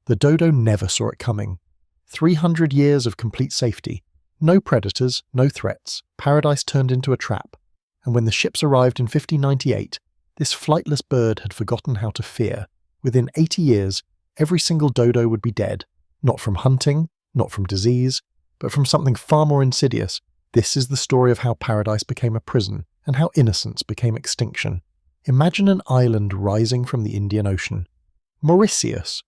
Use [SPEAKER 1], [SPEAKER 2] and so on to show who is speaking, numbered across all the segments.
[SPEAKER 1] The dodo never saw it coming. 300 years of complete safety. No predators, no threats. Paradise turned into a trap. And when the ships arrived in 1598, this flightless bird had forgotten how to fear. Within 80 years, every single dodo would be dead. Not from hunting, not from disease, but from something far more insidious. This is the story of how paradise became a prison, and how innocence became extinction. Imagine an island rising from the Indian Ocean. Mauritius,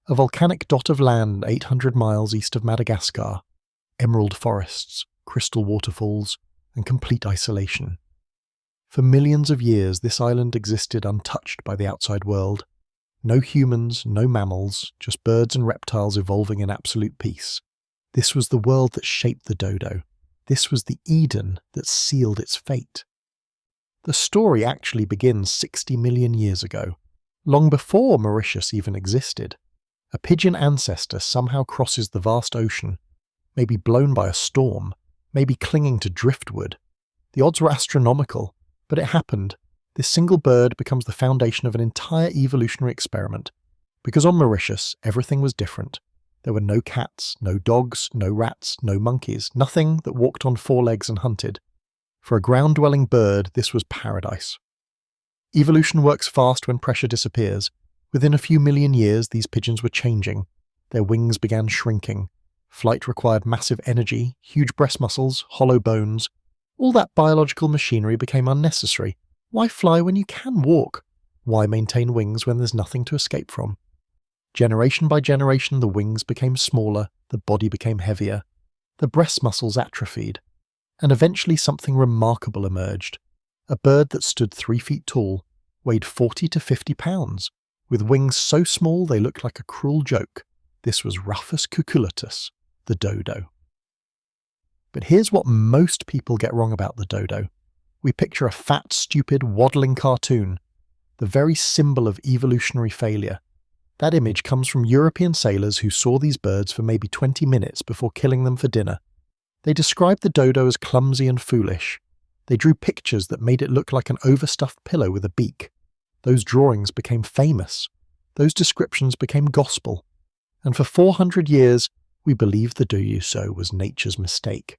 [SPEAKER 1] a volcanic dot of land 800 miles east of Madagascar. Emerald forests, crystal waterfalls, and complete isolation. For millions of years, this island existed untouched by the outside world. No humans, no mammals, just birds and reptiles evolving in absolute peace. This was the world that shaped the dodo. This was the Eden that sealed its fate. The story actually begins 60 million years ago, long before Mauritius even existed. A pigeon ancestor somehow crosses the vast ocean, maybe blown by a storm, maybe clinging to driftwood. The odds were astronomical, but it happened. This single bird becomes the foundation of an entire evolutionary experiment. Because on Mauritius, everything was different. There were no cats, no dogs, no rats, no monkeys, nothing that walked on four legs and hunted. For a ground-dwelling bird, this was paradise. Evolution works fast when pressure disappears. Within a few million years, these pigeons were changing. Their wings began shrinking. Flight required massive energy, huge breast muscles, hollow bones. All that biological machinery became unnecessary. Why fly when you can walk? Why maintain wings when there's nothing to escape from? Generation by generation, the wings became smaller, the body became heavier, the breast muscles atrophied, and eventually something remarkable emerged. A bird that stood 3 feet tall, weighed 40 to 50 pounds, with wings so small they looked like a cruel joke. This was Rufus cucullatus, the dodo. But here's what most people get wrong about the dodo. We picture a fat, stupid, waddling cartoon, the very symbol of evolutionary failure. That image comes from European sailors who saw these birds for maybe 20 minutes before killing them for dinner. They described the dodo as clumsy and foolish. They drew pictures that made it look like an overstuffed pillow with a beak. Those drawings became famous. Those descriptions became gospel. And for 400 years, we believed the do-you-so was nature's mistake.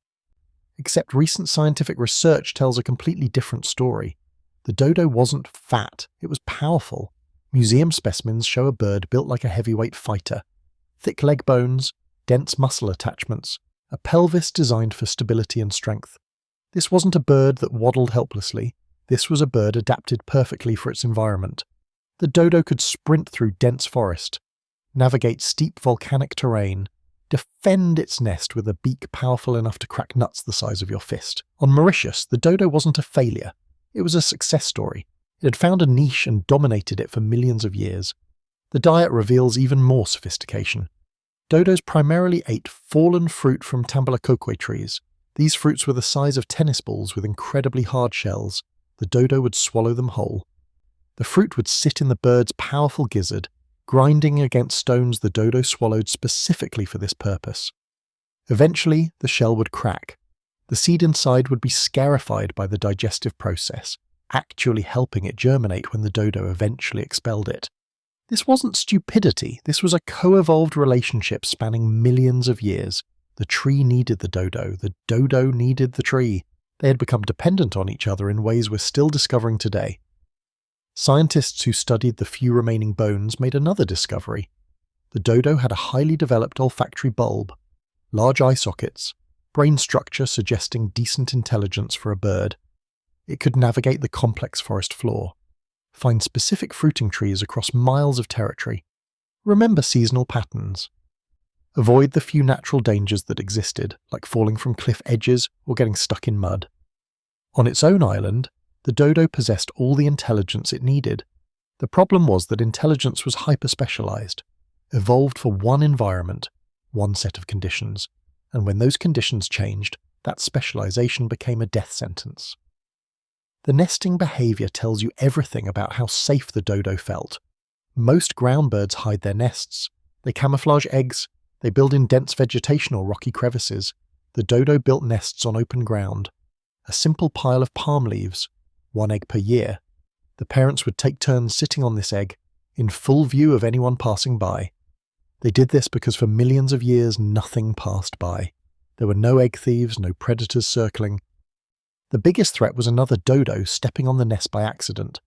[SPEAKER 1] Except recent scientific research tells a completely different story. The dodo wasn't fat, it was powerful. Museum specimens show a bird built like a heavyweight fighter. Thick leg bones, dense muscle attachments, a pelvis designed for stability and strength. This wasn't a bird that waddled helplessly. This was a bird adapted perfectly for its environment. The dodo could sprint through dense forest, navigate steep volcanic terrain, defend its nest with a beak powerful enough to crack nuts the size of your fist. On Mauritius, the dodo wasn't a failure. It was a success story. It had found a niche and dominated it for millions of years. The diet reveals even more sophistication. Dodos primarily ate fallen fruit from tambalakokwe trees. These fruits were the size of tennis balls with incredibly hard shells. The dodo would swallow them whole. The fruit would sit in the bird's powerful gizzard, grinding against stones the dodo swallowed specifically for this purpose. Eventually, the shell would crack. The seed inside would be scarified by the digestive process, actually helping it germinate when the dodo eventually expelled it. This wasn't stupidity, this was a co-evolved relationship spanning millions of years. The tree needed the dodo needed the tree. They had become dependent on each other in ways we're still discovering today. Scientists who studied the few remaining bones made another discovery. The dodo had a highly developed olfactory bulb, large eye sockets, brain structure suggesting decent intelligence for a bird. It could navigate the complex forest floor, find specific fruiting trees across miles of territory, remember seasonal patterns, avoid the few natural dangers that existed, like falling from cliff edges or getting stuck in mud. On its own island, the dodo possessed all the intelligence it needed. The problem was that intelligence was hyper-specialized, evolved for one environment, one set of conditions, and when those conditions changed, that specialization became a death sentence. The nesting behavior tells you everything about how safe the dodo felt. Most ground birds hide their nests. They camouflage eggs. They build in dense vegetation or rocky crevices. The dodo built nests on open ground. A simple pile of palm leaves, 1 egg per year. The parents would take turns sitting on this egg, in full view of anyone passing by. They did this because for millions of years nothing passed by. There were no egg thieves, no predators circling. The biggest threat was another dodo stepping on the nest by accident.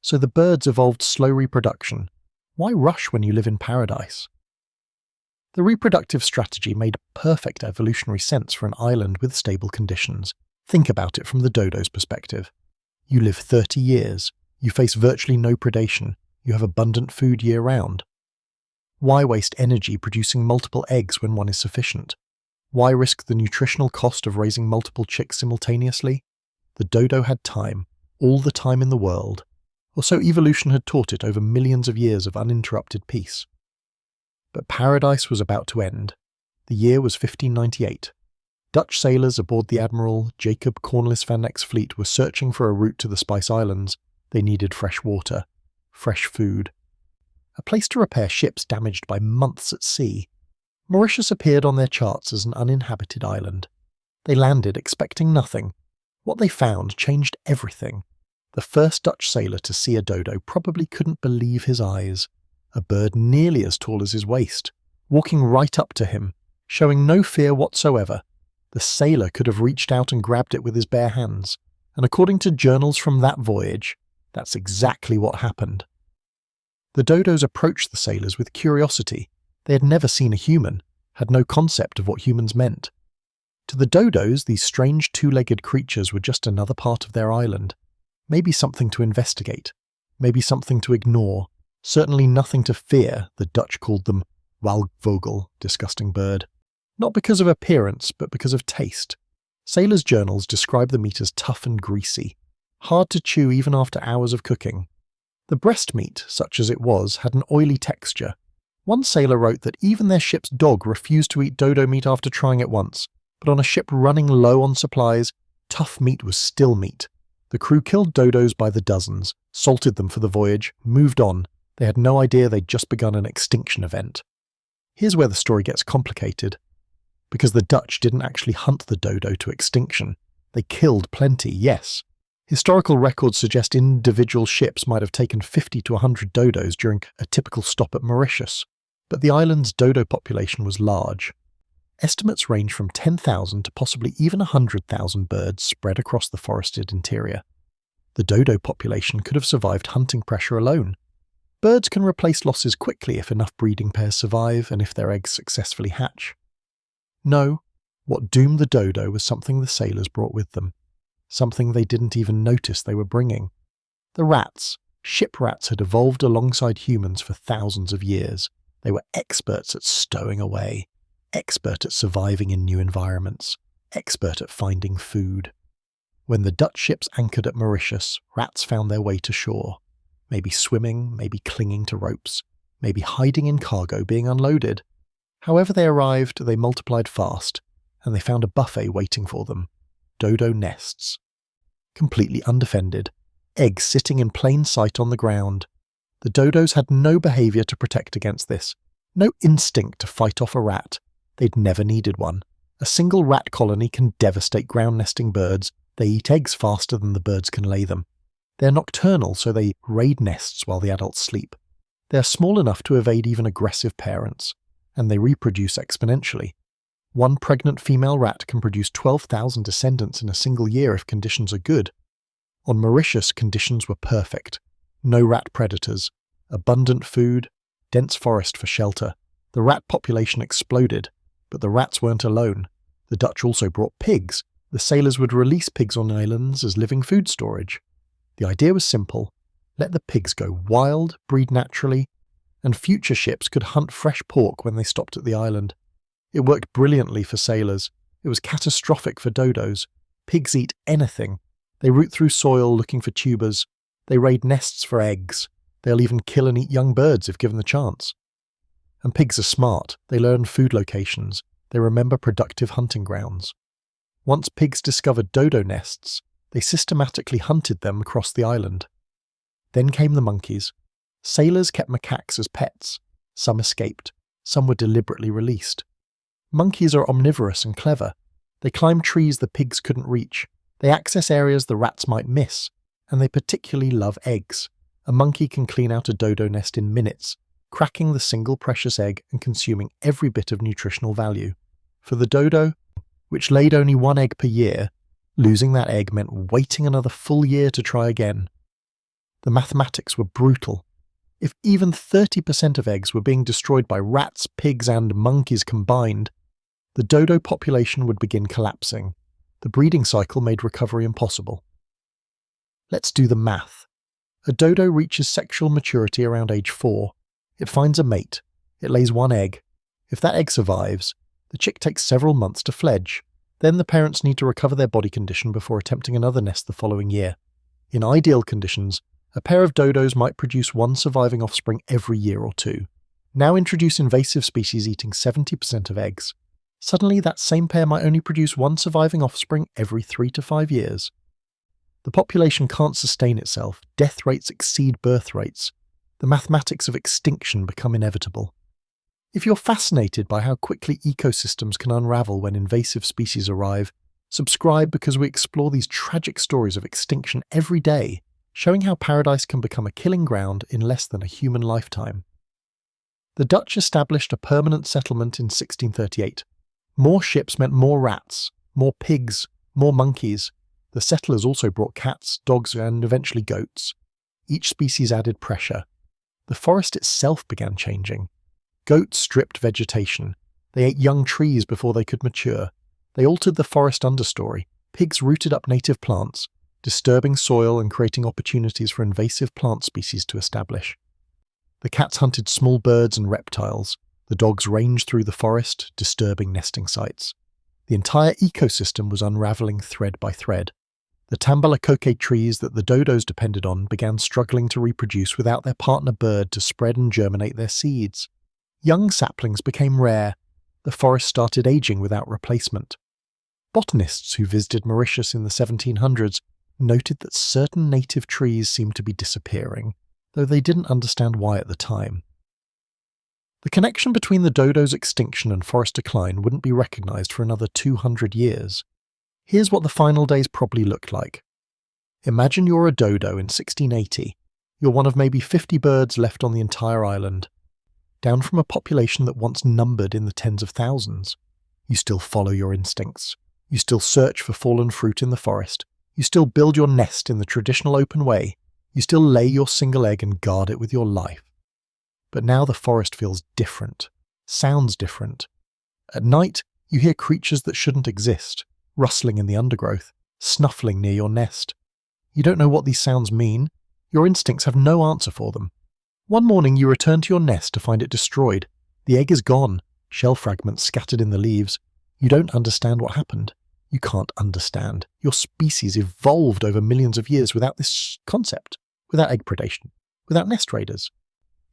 [SPEAKER 1] So the birds evolved slow reproduction. Why rush when you live in paradise? The reproductive strategy made perfect evolutionary sense for an island with stable conditions. Think about it from the dodo's perspective. You live 30 years. You face virtually no predation. You have abundant food year-round. Why waste energy producing multiple eggs when one is sufficient? Why risk the nutritional cost of raising multiple chicks simultaneously? The dodo had time, all the time in the world, or so evolution had taught it over millions of years of uninterrupted peace. But paradise was about to end. The year was 1598. Dutch sailors aboard the Admiral Jacob Cornelis van Eyck's fleet were searching for a route to the Spice Islands. They needed fresh water, fresh food, a place to repair ships damaged by months at sea. Mauritius appeared on their charts as an uninhabited island. They landed expecting nothing. What they found changed everything. The first Dutch sailor to see a dodo probably couldn't believe his eyes. A bird nearly as tall as his waist, walking right up to him, showing no fear whatsoever. The sailor could have reached out and grabbed it with his bare hands, and according to journals from that voyage, that's exactly what happened. The dodos approached the sailors with curiosity. They had never seen a human, had no concept of what humans meant. To the dodos, these strange two-legged creatures were just another part of their island. Maybe something to investigate, maybe something to ignore, certainly nothing to fear. The Dutch called them walgvogel, disgusting bird. Not because of appearance, but because of taste. Sailors' journals describe the meat as tough and greasy, hard to chew even after hours of cooking. The breast meat, such as it was, had an oily texture. One sailor wrote that even their ship's dog refused to eat dodo meat after trying it once, but on a ship running low on supplies, tough meat was still meat. The crew killed dodos by the dozens, salted them for the voyage, moved on. They had no idea they'd just begun an extinction event. Here's where the story gets complicated. Because the Dutch didn't actually hunt the dodo to extinction. They killed plenty, yes. Historical records suggest individual ships might have taken 50 to 100 dodos during a typical stop at Mauritius. But the island's dodo population was large. Estimates range from 10,000 to possibly even 100,000 birds spread across the forested interior. The dodo population could have survived hunting pressure alone. Birds can replace losses quickly if enough breeding pairs survive and if their eggs successfully hatch. No, what doomed the dodo was something the sailors brought with them. Something they didn't even notice they were bringing. The rats, ship rats, had evolved alongside humans for thousands of years. They were experts at stowing away, expert at surviving in new environments, expert at finding food. When the Dutch ships anchored at Mauritius, rats found their way to shore. Maybe swimming, maybe clinging to ropes, maybe hiding in cargo being unloaded. However they arrived, they multiplied fast, and they found a buffet waiting for them. Dodo nests. Completely undefended, eggs sitting in plain sight on the ground. The dodos had no behaviour to protect against this, no instinct to fight off a rat. They'd never needed one. A single rat colony can devastate ground-nesting birds. They eat eggs faster than the birds can lay them. They're nocturnal, so they raid nests while the adults sleep. They're small enough to evade even aggressive parents, and they reproduce exponentially. One pregnant female rat can produce 12,000 descendants in a single year if conditions are good. On Mauritius, conditions were perfect. No rat predators, abundant food, dense forest for shelter. The rat population exploded, but the rats weren't alone. The Dutch also brought pigs. The sailors would release pigs on islands as living food storage. The idea was simple. Let the pigs go wild, breed naturally, and future ships could hunt fresh pork when they stopped at the island. It worked brilliantly for sailors. It was catastrophic for dodos. Pigs eat anything. They root through soil looking for tubers. They raid nests for eggs. They'll even kill and eat young birds if given the chance. And pigs are smart. They learn food locations. They remember productive hunting grounds. Once pigs discovered dodo nests, they systematically hunted them across the island. Then came the monkeys. Sailors kept macaques as pets. Some escaped. Some were deliberately released. Monkeys are omnivorous and clever. They climb trees the pigs couldn't reach. They access areas the rats might miss. And they particularly love eggs. A monkey can clean out a dodo nest in minutes. cracking the single precious egg and consuming every bit of nutritional value. For the dodo, which laid only one egg per year, losing that egg meant waiting another full year to try again. The mathematics were brutal. If even 30% of eggs were being destroyed by rats, pigs, and monkeys combined, the dodo population would begin collapsing. The breeding cycle made recovery impossible. Let's do the math. A dodo reaches sexual maturity around age 4. It finds a mate. It lays one egg. If that egg survives, the chick takes several months to fledge. Then the parents need to recover their body condition before attempting another nest the following year. In ideal conditions, a pair of dodos might produce one surviving offspring every year or two. Now introduce invasive species eating 70% of eggs. Suddenly that same pair might only produce one surviving offspring every 3 to 5 years. The population can't sustain itself, death rates exceed birth rates. The mathematics of extinction become inevitable. If you're fascinated by how quickly ecosystems can unravel when invasive species arrive, subscribe because we explore these tragic stories of extinction every day, showing how paradise can become a killing ground in less than a human lifetime. The Dutch established a permanent settlement in 1638. More ships meant more rats, more pigs, more monkeys. The settlers also brought cats, dogs, and eventually goats. Each species added pressure. The forest itself began changing. Goats stripped vegetation. They ate young trees before they could mature. They altered the forest understory. Pigs rooted up native plants, disturbing soil and creating opportunities for invasive plant species to establish. The cats hunted small birds and reptiles. The dogs ranged through the forest, disturbing nesting sites. The entire ecosystem was unraveling thread by thread. The tambalacoque trees that the dodos depended on began struggling to reproduce without their partner bird to spread and germinate their seeds. Young saplings became rare. The forest started aging without replacement. Botanists who visited Mauritius in the 1700s noted that certain native trees seemed to be disappearing, though they didn't understand why at the time. The connection between the dodo's extinction and forest decline wouldn't be recognized for another 200 years. Here's what the final days probably looked like. Imagine you're a dodo in 1680. You're one of maybe 50 birds left on the entire island, down from a population that once numbered in the tens of thousands. You still follow your instincts. You still search for fallen fruit in the forest. You still build your nest in the traditional open way. You still lay your single egg and guard it with your life. But now the forest feels different, sounds different. At night, you hear creatures that shouldn't exist, rustling in the undergrowth, snuffling near your nest. You don't know what these sounds mean. Your instincts have no answer for them. One morning you return to your nest to find it destroyed. The egg is gone, shell fragments scattered in the leaves. You don't understand what happened. You can't understand. Your species evolved over millions of years without this concept, without egg predation, without nest raiders.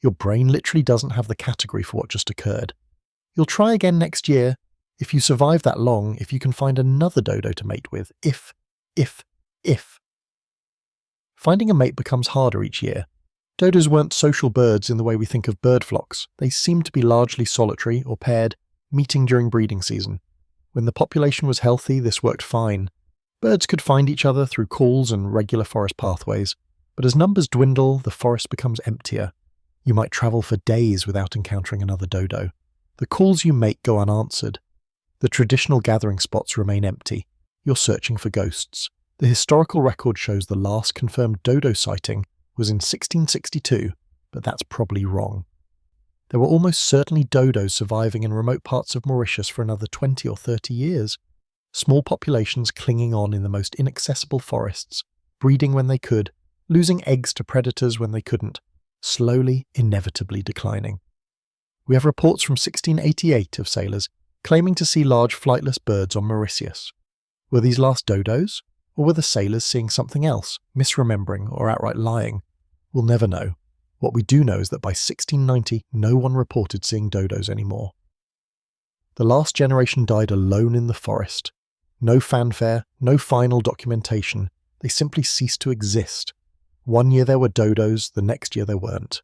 [SPEAKER 1] Your brain literally doesn't have the category for what just occurred. You'll try again next year, if you survive that long, if you can find another dodo to mate with, if. Finding a mate becomes harder each year. Dodos weren't social birds in the way we think of bird flocks. They seemed to be largely solitary or paired, meeting during breeding season. When the population was healthy, this worked fine. Birds could find each other through calls and regular forest pathways, but as numbers dwindle, the forest becomes emptier. You might travel for days without encountering another dodo. The calls you make go unanswered. The traditional gathering spots remain empty. You're searching for ghosts. The historical record shows the last confirmed dodo sighting was in 1662, but that's probably wrong. There were almost certainly dodos surviving in remote parts of Mauritius for another 20 or 30 years. Small populations clinging on in the most inaccessible forests, breeding when they could, losing eggs to predators when they couldn't, slowly, inevitably declining. We have reports from 1688 of sailors claiming to see large flightless birds on Mauritius. Were these last dodos? Or were the sailors seeing something else, misremembering or outright lying? We'll never know. What we do know is that by 1690, no one reported seeing dodos anymore. The last generation died alone in the forest. No fanfare, no final documentation. They simply ceased to exist. One year there were dodos, the next year there weren't.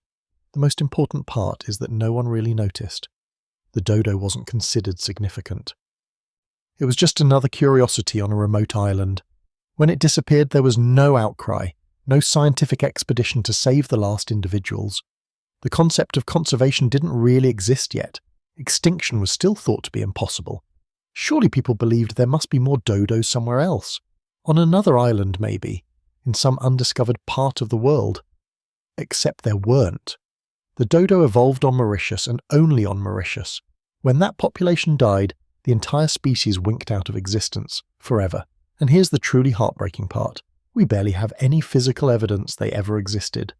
[SPEAKER 1] The most important part is that no one really noticed. The dodo wasn't considered significant. It was just another curiosity on a remote island. When it disappeared, there was no outcry, no scientific expedition to save the last individuals. The concept of conservation didn't really exist yet. Extinction was still thought to be impossible. Surely people believed there must be more dodos somewhere else. On another island, maybe. In some undiscovered part of the world. Except there weren't. The dodo evolved on Mauritius and only on Mauritius. When that population died, the entire species winked out of existence, forever. And here's the truly heartbreaking part. We barely have any physical evidence they ever existed.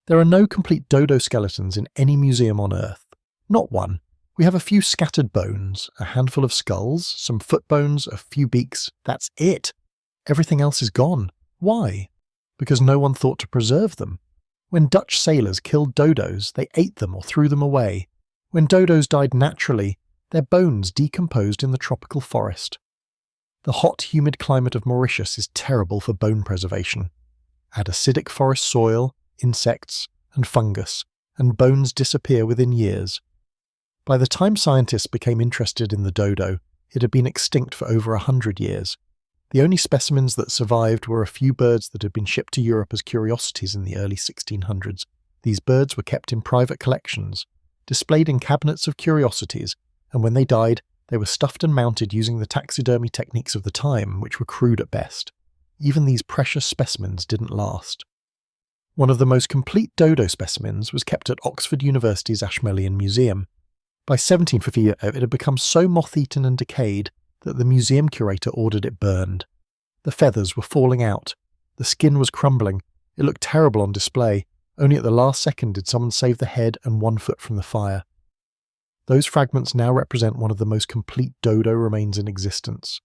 [SPEAKER 1] There are no complete dodo skeletons in any museum on Earth. Not one. We have a few scattered bones, a handful of skulls, some foot bones, a few beaks. That's it. Everything else is gone. Why? Because no one thought to preserve them. When Dutch sailors killed dodos, they ate them or threw them away. When dodos died naturally, their bones decomposed in the tropical forest. The hot, humid climate of Mauritius is terrible for bone preservation. Add acidic forest soil, insects, and fungus, and bones disappear within years. By the time scientists became interested in the dodo, it had been extinct for over 100 years. The only specimens that survived were a few birds that had been shipped to Europe as curiosities in the early 1600s. These birds were kept in private collections, displayed in cabinets of curiosities, and when they died, they were stuffed and mounted using the taxidermy techniques of the time, which were crude at best. Even these precious specimens didn't last. One of the most complete dodo specimens was kept at Oxford University's Ashmolean Museum. By 1750, it had become so moth-eaten and decayed that the museum curator ordered it burned. The feathers were falling out. The skin was crumbling. It looked terrible on display. Only at the last second did someone save the head and one foot from the fire. Those fragments now represent one of the most complete dodo remains in existence.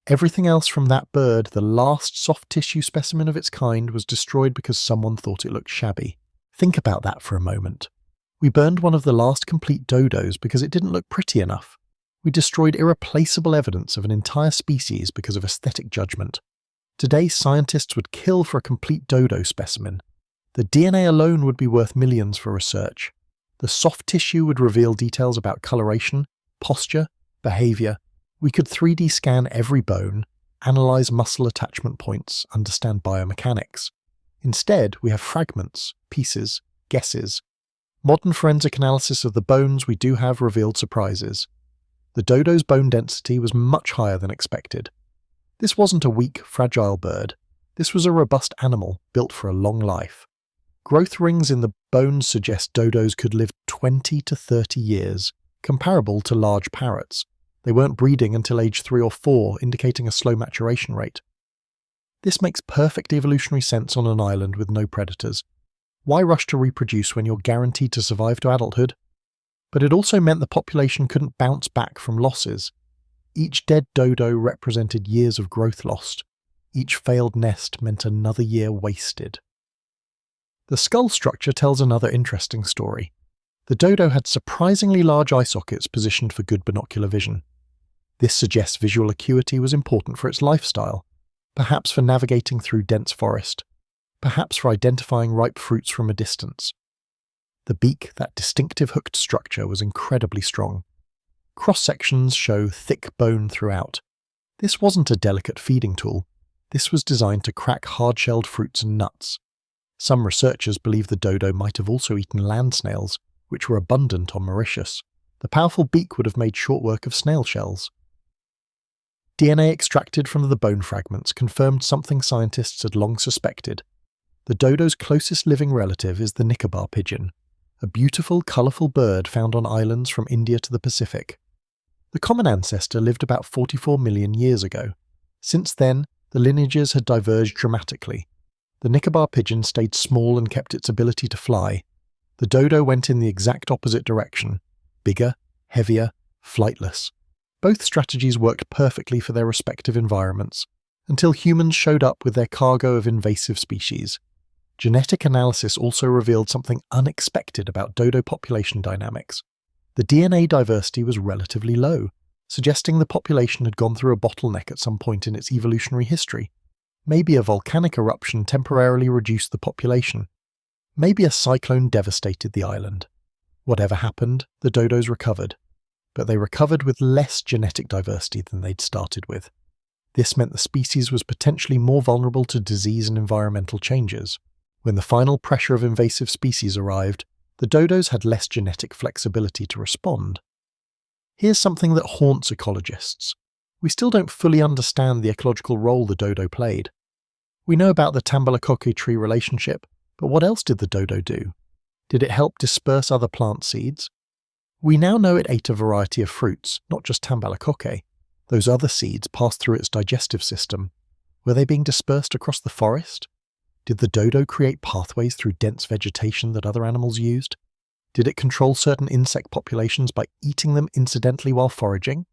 [SPEAKER 1] Everything else from that bird, the last soft tissue specimen of its kind, was destroyed because someone thought it looked shabby. Think about that for a moment. We burned one of the last complete dodos because it didn't look pretty enough. We destroyed irreplaceable evidence of an entire species because of aesthetic judgment. Today, scientists would kill for a complete dodo specimen. The DNA alone would be worth millions for research. The soft tissue would reveal details about coloration, posture, behavior. We could 3D scan every bone, analyze muscle attachment points, understand biomechanics. Instead, we have fragments, pieces, guesses. Modern forensic analysis of the bones we do have revealed surprises. The dodo's bone density was much higher than expected. This wasn't a weak, fragile bird. This was a robust animal built for a long life. Growth rings in the bones suggest dodos could live 20 to 30 years, comparable to large parrots. They weren't breeding until age 3 or 4, indicating a slow maturation rate. This makes perfect evolutionary sense on an island with no predators. Why rush to reproduce when you're guaranteed to survive to adulthood? But it also meant the population couldn't bounce back from losses. Each dead dodo represented years of growth lost. Each failed nest meant another year wasted. The skull structure tells another interesting story. The dodo had surprisingly large eye sockets positioned for good binocular vision. This suggests visual acuity was important for its lifestyle, perhaps for navigating through dense forest, perhaps for identifying ripe fruits from a distance. The beak, that distinctive hooked structure, was incredibly strong. Cross-sections show thick bone throughout. This wasn't a delicate feeding tool. This was designed to crack hard-shelled fruits and nuts. Some researchers believe the dodo might have also eaten land snails, which were abundant on Mauritius. The powerful beak would have made short work of snail shells. DNA extracted from the bone fragments confirmed something scientists had long suspected. The dodo's closest living relative is the Nicobar pigeon, a beautiful, colourful bird found on islands from India to the Pacific. The common ancestor lived about 44 million years ago. Since then, the lineages had diverged dramatically. The Nicobar pigeon stayed small and kept its ability to fly. The dodo went in the exact opposite direction, bigger, heavier, flightless. Both strategies worked perfectly for their respective environments, until humans showed up with their cargo of invasive species. Genetic analysis also revealed something unexpected about dodo population dynamics. The DNA diversity was relatively low, suggesting the population had gone through a bottleneck at some point in its evolutionary history. Maybe a volcanic eruption temporarily reduced the population. Maybe a cyclone devastated the island. Whatever happened, the dodos recovered. But they recovered with less genetic diversity than they'd started with. This meant the species was potentially more vulnerable to disease and environmental changes. When the final pressure of invasive species arrived, The dodos had less genetic flexibility to respond. Here's something that haunts ecologists. We still don't fully understand the ecological role the dodo played. We know about the Tambalakoke-tree relationship, but what else did the dodo do? Did it help disperse other plant seeds? We now know it ate a variety of fruits, not just Tambalakoke. Those other seeds passed through its digestive system. Were they being dispersed across the forest? Did the dodo create pathways through dense vegetation that other animals used? Did it control certain insect populations by eating them incidentally while foraging?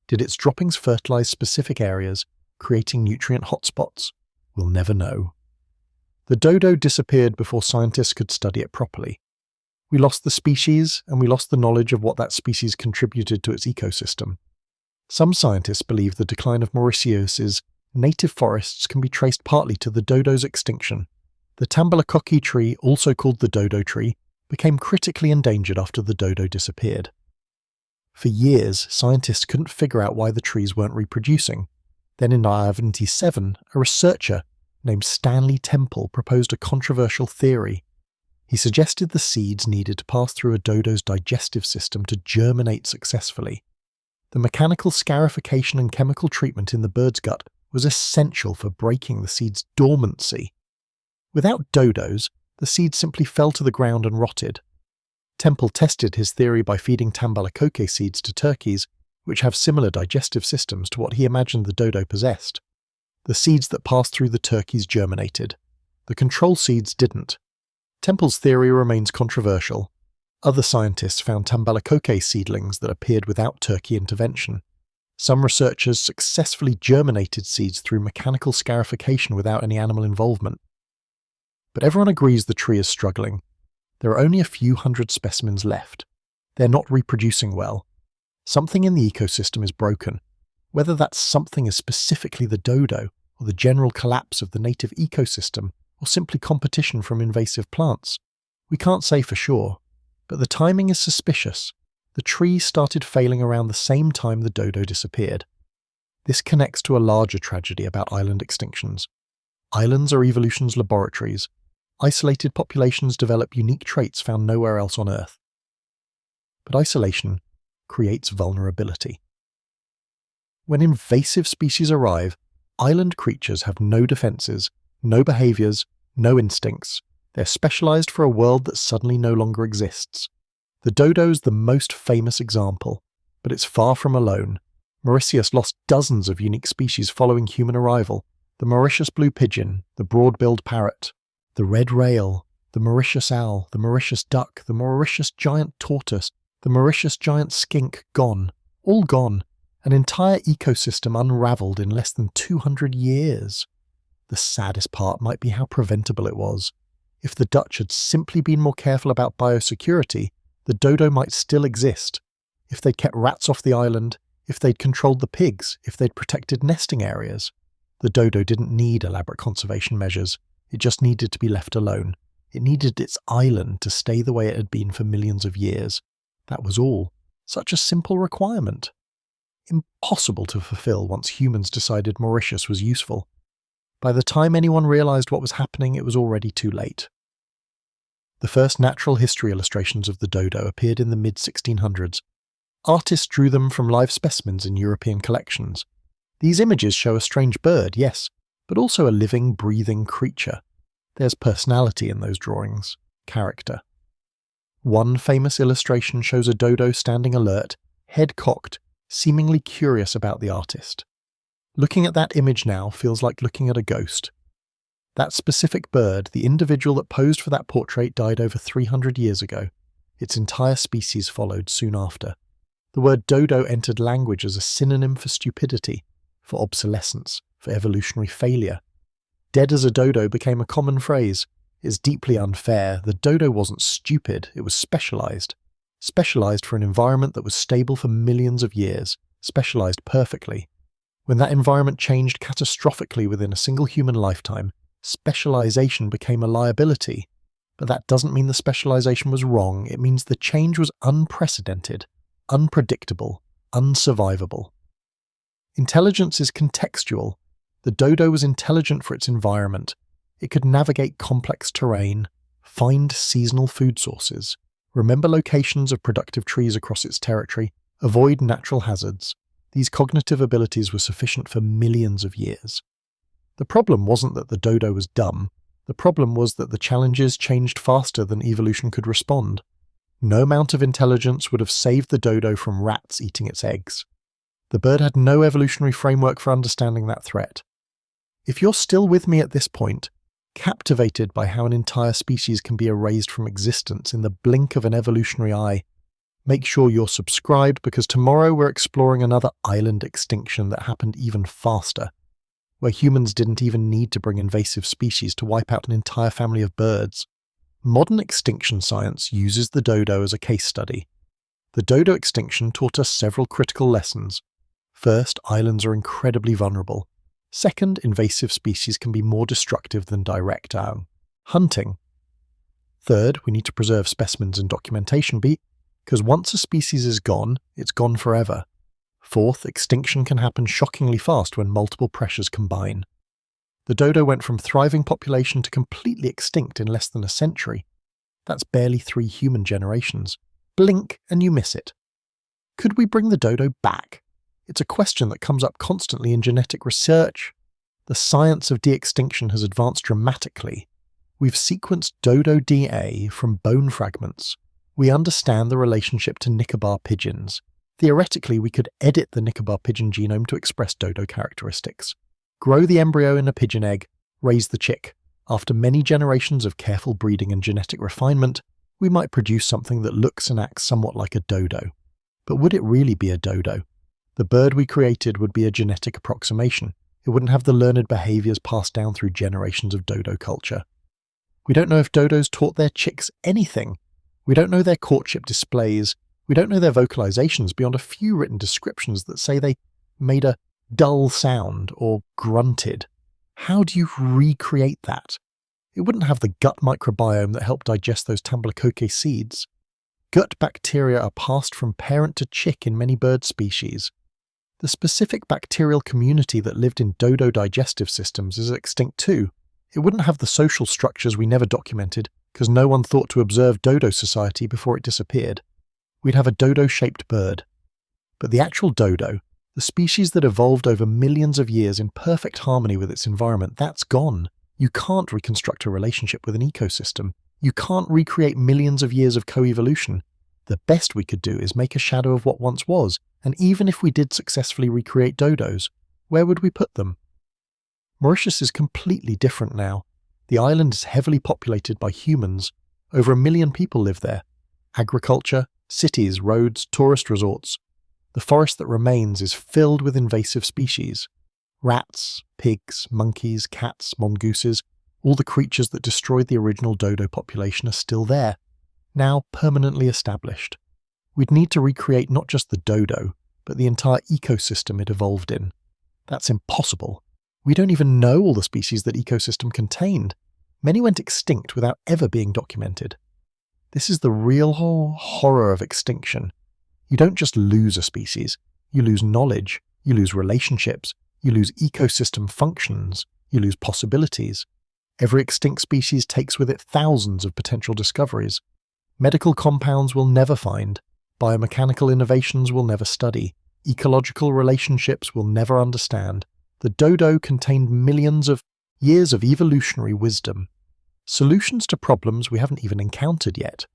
[SPEAKER 1] Did its droppings fertilize specific areas, creating nutrient hotspots? We'll never know. The dodo disappeared before scientists could study it properly. We lost the species, and we lost the knowledge of what that species contributed to its ecosystem. Some scientists believe the decline of Mauritius's native forests can be traced partly to the dodo's extinction. The Tambalakoke tree, also called the dodo tree, became critically endangered after the dodo disappeared. For years, scientists couldn't figure out why the trees weren't reproducing. Then in 1977, a researcher named Stanley Temple proposed a controversial theory. He suggested the seeds needed to pass through a dodo's digestive system to germinate successfully. The mechanical scarification and chemical treatment in the bird's gut was essential for breaking the seed's dormancy. Without dodos, the seeds simply fell to the ground and rotted. Temple tested his theory by feeding Tambalakoke seeds to turkeys, which have similar digestive systems to what he imagined the dodo possessed. The seeds that passed through the turkeys germinated. The control seeds didn't. Temple's theory remains controversial. Other scientists found Tambalakoke seedlings that appeared without turkey intervention. Some researchers successfully germinated seeds through mechanical scarification without any animal involvement. But everyone agrees the tree is struggling. There are only a few hundred specimens left. They're not reproducing well. Something in the ecosystem is broken. Whether that something is specifically the dodo, or the general collapse of the native ecosystem, or simply competition from invasive plants, we can't say for sure. But the timing is suspicious. The tree started failing around the same time the dodo disappeared. This connects to a larger tragedy about island extinctions. Islands are evolution's laboratories. Isolated populations develop unique traits found nowhere else on Earth. But isolation creates vulnerability. When invasive species arrive, island creatures have no defenses, no behaviors, no instincts. They're specialized for a world that suddenly no longer exists. The dodo's the most famous example, but it's far from alone. Mauritius lost dozens of unique species following human arrival. The Mauritius blue pigeon, the broad-billed parrot, the red rail, the Mauritius owl, the Mauritius duck, the Mauritius giant tortoise, the Mauritius giant skink gone. All gone. An entire ecosystem unraveled in less than 200 years. The saddest part might be how preventable it was. If the Dutch had simply been more careful about biosecurity, the dodo might still exist. If they'd kept rats off the island, if they'd controlled the pigs, if they'd protected nesting areas. The dodo didn't need elaborate conservation measures. It just needed to be left alone. It needed its island to stay the way it had been for millions of years. That was all. Such a simple requirement. Impossible to fulfill once humans decided Mauritius was useful. By the time anyone realized what was happening, it was already too late. The first natural history illustrations of the dodo appeared in the mid-1600s. Artists drew them from live specimens in European collections. These images show a strange bird, yes, but also a living, breathing creature. There's personality in those drawings, character. One famous illustration shows a dodo standing alert, head cocked, seemingly curious about the artist. Looking at that image now feels like looking at a ghost. That specific bird, the individual that posed for that portrait, died over 300 years ago. Its entire species followed soon after. The word dodo entered language as a synonym for stupidity, for obsolescence, for evolutionary failure. Dead as a dodo became a common phrase. It's deeply unfair. The dodo wasn't stupid, it was specialized. Specialized for an environment that was stable for millions of years, specialized perfectly. When that environment changed catastrophically within a single human lifetime, specialization became a liability. But that doesn't mean the specialization was wrong, it means the change was unprecedented, unpredictable, unsurvivable. Intelligence is contextual. The dodo was intelligent for its environment. It could navigate complex terrain, find seasonal food sources, remember locations of productive trees across its territory, avoid natural hazards. These cognitive abilities were sufficient for millions of years. The problem wasn't that the dodo was dumb. The problem was that the challenges changed faster than evolution could respond. No amount of intelligence would have saved the dodo from rats eating its eggs. The bird had no evolutionary framework for understanding that threat. If you're still with me at this point, captivated by how an entire species can be erased from existence in the blink of an evolutionary eye, make sure you're subscribed, because tomorrow we're exploring another island extinction that happened even faster, where humans didn't even need to bring invasive species to wipe out an entire family of birds. Modern extinction science uses the dodo as a case study. The dodo extinction taught us several critical lessons. First, islands are incredibly vulnerable. Second, invasive species can be more destructive than direct hunting. Third, we need to preserve specimens and documentation because once a species is gone, it's gone forever. Fourth, extinction can happen shockingly fast when multiple pressures combine. The dodo went from thriving population to completely extinct in less than a century. That's barely 3 human generations. Blink and you miss it. Could we bring the dodo back? It's a question that comes up constantly in genetic research. The science of de-extinction has advanced dramatically. We've sequenced dodo DNA from bone fragments. We understand the relationship to Nicobar pigeons. Theoretically, we could edit the Nicobar pigeon genome to express dodo characteristics. Grow the embryo in a pigeon egg, raise the chick. After many generations of careful breeding and genetic refinement, we might produce something that looks and acts somewhat like a dodo. But would it really be a dodo? The bird we created would be a genetic approximation. It wouldn't have the learned behaviors passed down through generations of dodo culture. We don't know if dodos taught their chicks anything. We don't know their courtship displays. We don't know their vocalizations beyond a few written descriptions that say they made a dull sound or grunted. How do you recreate that? It wouldn't have the gut microbiome that helped digest those tamblacoque seeds. Gut bacteria are passed from parent to chick in many bird species. The specific bacterial community that lived in dodo digestive systems is extinct too. It wouldn't have the social structures we never documented because no one thought to observe dodo society before it disappeared. We'd have a dodo-shaped bird. But the actual dodo, the species that evolved over millions of years in perfect harmony with its environment, that's gone. You can't reconstruct a relationship with an ecosystem. You can't recreate millions of years of coevolution. The best we could do is make a shadow of what once was, and even if we did successfully recreate dodos, where would we put them? Mauritius is completely different now. The island is heavily populated by humans. Over 1 million people live there. Agriculture, cities, roads, tourist resorts. The forest that remains is filled with invasive species. Rats, pigs, monkeys, cats, mongooses, all the creatures that destroyed the original dodo population are still there, now permanently established. We'd need to recreate not just the dodo, but the entire ecosystem it evolved in. That's impossible. We don't even know all the species that ecosystem contained. Many went extinct without ever being documented. This is the real horror of extinction. You don't just lose a species, you lose knowledge, you lose relationships, you lose ecosystem functions, you lose possibilities. Every extinct species takes with it thousands of potential discoveries. Medical compounds we'll never find, biomechanical innovations we'll never study, ecological relationships we'll never understand. The dodo contained millions of years of evolutionary wisdom, solutions to problems we haven't even encountered yet.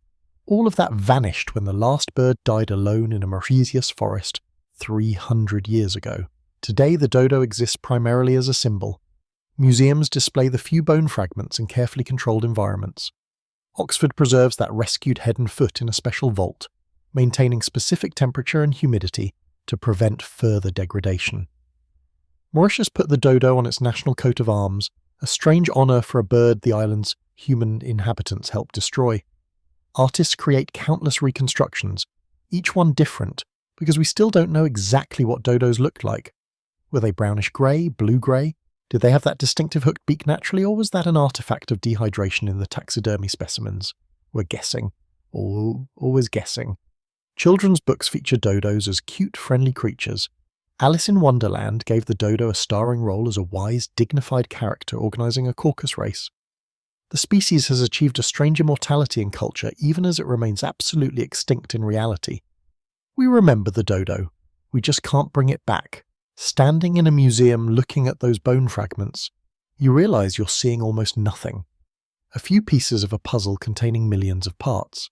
[SPEAKER 1] All of that vanished when the last bird died alone in a Mauritius forest 300 years ago. Today the dodo exists primarily as a symbol. Museums display the few bone fragments in carefully controlled environments. Oxford preserves that rescued head and foot in a special vault, maintaining specific temperature and humidity to prevent further degradation. Mauritius put the dodo on its national coat of arms, a strange honour for a bird the island's human inhabitants helped destroy. Artists create countless reconstructions, each one different, because we still don't know exactly what dodos looked like. Were they brownish-grey, blue-grey? Did they have that distinctive hooked beak naturally, or was that an artefact of dehydration in the taxidermy specimens? We're guessing. Always guessing. Children's books feature dodos as cute, friendly creatures. Alice in Wonderland gave the dodo a starring role as a wise, dignified character organising a caucus race. The species has achieved a strange immortality in culture even as it remains absolutely extinct in reality. We remember the dodo. We just can't bring it back. Standing in a museum looking at those bone fragments, you realize you're seeing almost nothing. A few pieces of a puzzle containing millions of parts.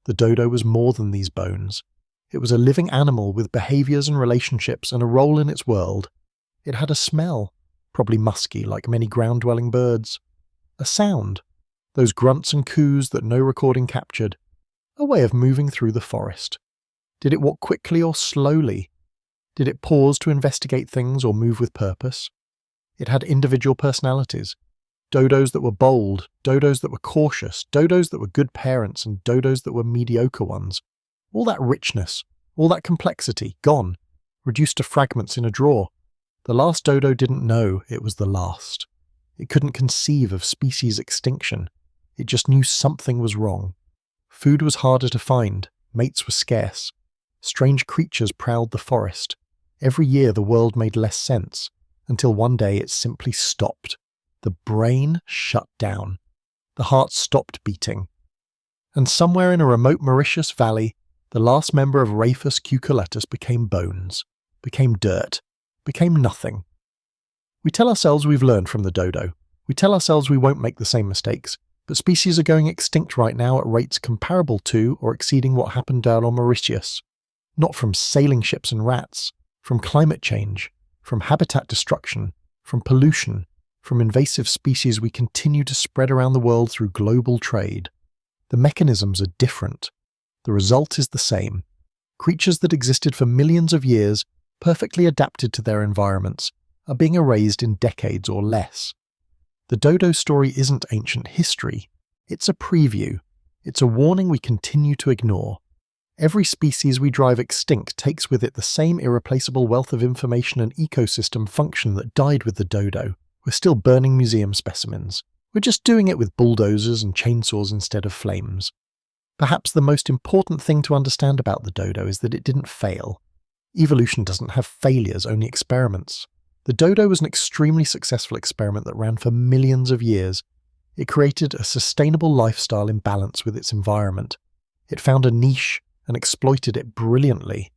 [SPEAKER 1] The dodo was more than these bones. It was a living animal with behaviors and relationships and a role in its world. It had a smell, probably musky like many ground-dwelling birds. A sound, those grunts and coos that no recording captured. A way of moving through the forest. Did it walk quickly or slowly? Did it pause to investigate things or move with purpose? It had individual personalities. Dodos that were bold, dodos that were cautious, dodos that were good parents, and dodos that were mediocre ones. All that richness, all that complexity, gone, reduced to fragments in a drawer. The last dodo didn't know it was the last. It couldn't conceive of species extinction. It just knew something was wrong. Food was harder to find, mates were scarce. Strange creatures prowled the forest. Every year the world made less sense, until one day it simply stopped. The brain shut down. The heart stopped beating. And somewhere in a remote Mauritius valley, the last member of Rhaphus cucullatus became bones, became dirt, became nothing. We tell ourselves we've learned from the dodo. We tell ourselves we won't make the same mistakes, but species are going extinct right now at rates comparable to or exceeding what happened down on Mauritius. Not from sailing ships and rats, from climate change, from habitat destruction, from pollution, from invasive species we continue to spread around the world through global trade. The mechanisms are different. The result is the same. Creatures that existed for millions of years, perfectly adapted to their environments, are being erased in decades or less. The dodo story isn't ancient history. It's a preview. It's a warning we continue to ignore. Every species we drive extinct takes with it the same irreplaceable wealth of information and ecosystem function that died with the dodo. We're still burning museum specimens. We're just doing it with bulldozers and chainsaws instead of flames. Perhaps the most important thing to understand about the dodo is that it didn't fail. Evolution doesn't have failures, only experiments. The dodo was an extremely successful experiment that ran for millions of years. It created a sustainable lifestyle in balance with its environment. It found a niche and exploited it brilliantly.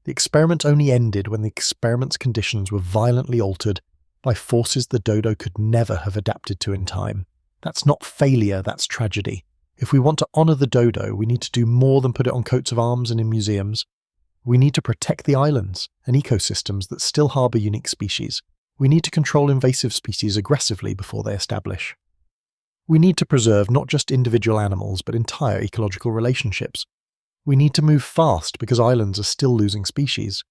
[SPEAKER 1] The experiment only ended when the experiment's conditions were violently altered by forces the dodo could never have adapted to in time. That's not failure, that's tragedy. If we want to honour the dodo, we need to do more than put it on coats of arms and in museums. We need to protect the islands and ecosystems that still harbour unique species. We need to control invasive species aggressively before they establish. We need to preserve not just individual animals, but entire ecological relationships. We need to move fast because islands are still losing species.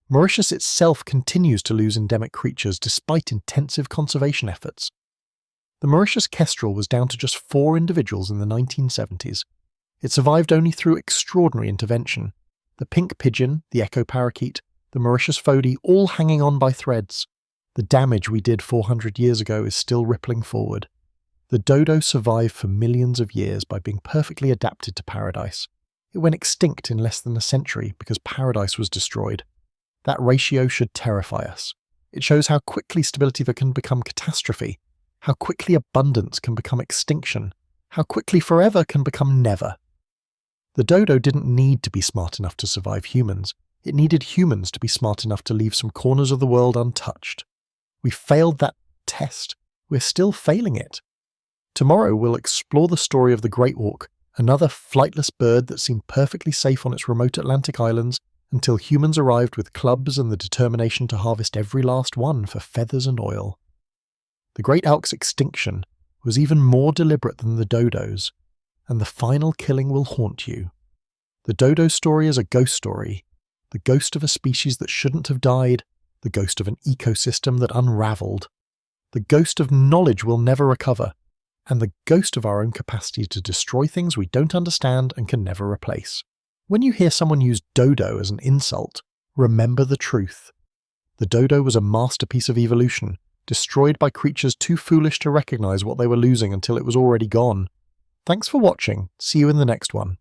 [SPEAKER 1] Mauritius itself continues to lose endemic creatures despite intensive conservation efforts. The Mauritius kestrel was down to just 4 individuals in the 1970s. It survived only through extraordinary intervention. The pink pigeon, the echo parakeet, the Mauritius foddy, all hanging on by threads. The damage we did 400 years ago is still rippling forward. The dodo survived for millions of years by being perfectly adapted to paradise. It went extinct in less than a century because paradise was destroyed. That ratio should terrify us. It shows how quickly stability can become catastrophe, how quickly abundance can become extinction, how quickly forever can become never. The dodo didn't need to be smart enough to survive humans. It needed humans to be smart enough to leave some corners of the world untouched. We failed that test. We're still failing it. Tomorrow we'll explore the story of the great auk, another flightless bird that seemed perfectly safe on its remote Atlantic islands until humans arrived with clubs and the determination to harvest every last one for feathers and oil. The great auk's extinction was even more deliberate than the dodo's, and the final killing will haunt you. The dodo story is a ghost story, the ghost of a species that shouldn't have died, the ghost of an ecosystem that unraveled, the ghost of knowledge we'll never recover, and the ghost of our own capacity to destroy things we don't understand and can never replace. When you hear someone use dodo as an insult, remember the truth. The dodo was a masterpiece of evolution, destroyed by creatures too foolish to recognize what they were losing until it was already gone. Thanks for watching. See you in the next one.